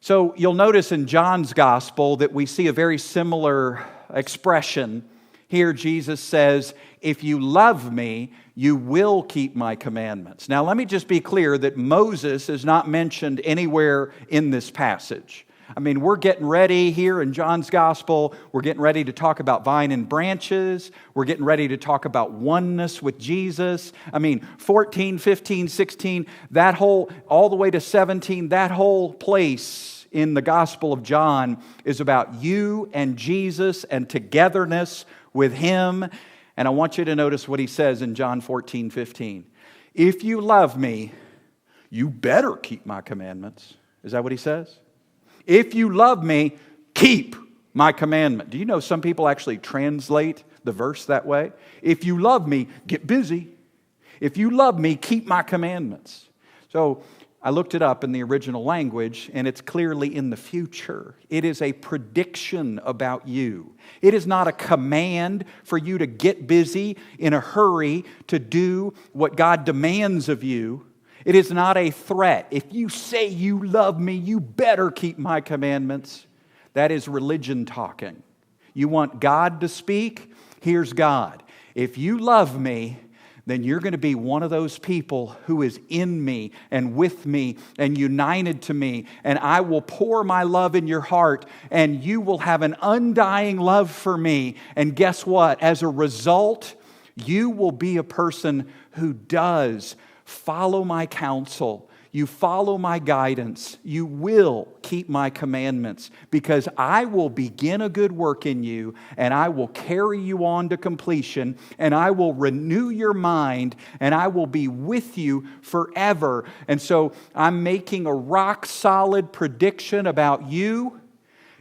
So you'll notice in John's gospel that we see a very similar expression. Here Jesus says, if you love me, you will keep my commandments. Now let me just be clear that Moses is not mentioned anywhere in this passage. I mean, we're getting ready here in John's gospel. We're getting ready to talk about vine and branches. We're getting ready to talk about oneness with Jesus. I mean, 14, 15, 16, that whole, all the way to 17, that whole place in the Gospel of John is about you and Jesus and togetherness with Him. And I want you to notice what He says in John 14, 15. If you love me, you better keep my commandments. Is that what He says? If you love me, keep my commandment. Do you know some people actually translate the verse that way? If you love me, get busy. If you love me, keep my commandments. So I looked it up in the original language, and it's clearly in the future. It is a prediction about you. It is not a command for you to get busy in a hurry to do what God demands of you. It is not a threat. If you say you love me, you better keep my commandments. That is religion talking. You want God to speak? Here's God. If you love me, then you're going to be one of those people who is in me and with me and united to me. And I will pour my love in your heart, and you will have an undying love for me. And guess what? As a result, you will be a person who does follow my counsel. You follow my guidance. You will keep my commandments, because I will begin a good work in you, and I will carry you on to completion, and I will renew your mind, and I will be with you forever. And so I'm making a rock solid prediction about you.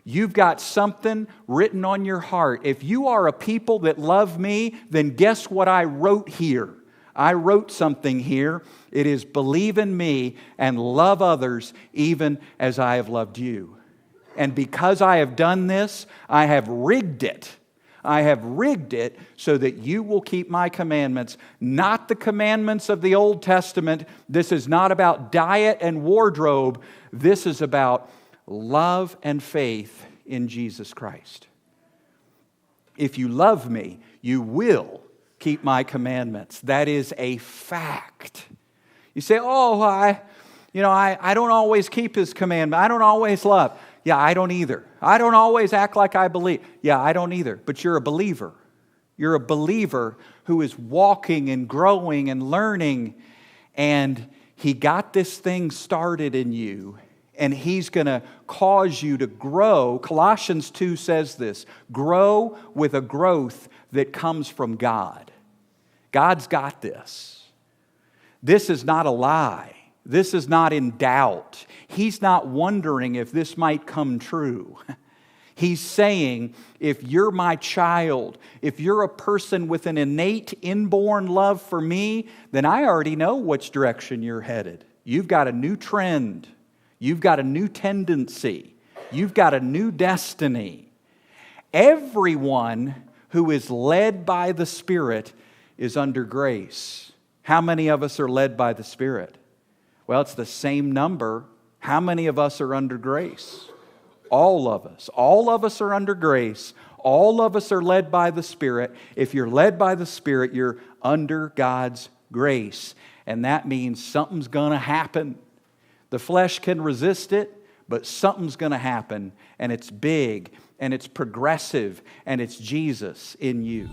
You've got something written on your heart. If you are a people that love me, then guess what I wrote here? I wrote something here. It is believe in me and love others even as I have loved you. And because I have done this, I have rigged it. I have rigged it so that you will keep my commandments, not the commandments of the Old Testament. This is not about diet and wardrobe. This is about love and faith in Jesus Christ. If you love me, you will keep my commandments. That is a fact. You say, I don't always keep His commandment. I don't always love. Yeah, I don't either. I don't always act like I believe. Yeah, I don't either. But you're a believer. You're a believer who is walking and growing and learning. And He got this thing started in you. And He's going to cause you to grow. Colossians 2 says this. Grow with a growth that comes from God. God's got this. This is not a lie. This is not in doubt. He's not wondering if this might come true. He's saying, if you're my child, if you're a person with an innate inborn love for me, then I already know which direction you're headed. You've got a new trend. You've got a new tendency. You've got a new destiny. Everyone who is led by the Spirit is under grace. How many of us are led by the Spirit? Well, it's the same number. How many of us are under grace? All of us. All of us are under grace. All of us are led by the Spirit. If you're led by the Spirit, you're under God's grace. And that means something's going to happen. The flesh can resist it, but something's going to happen. And it's big, and it's progressive, and it's Jesus in you.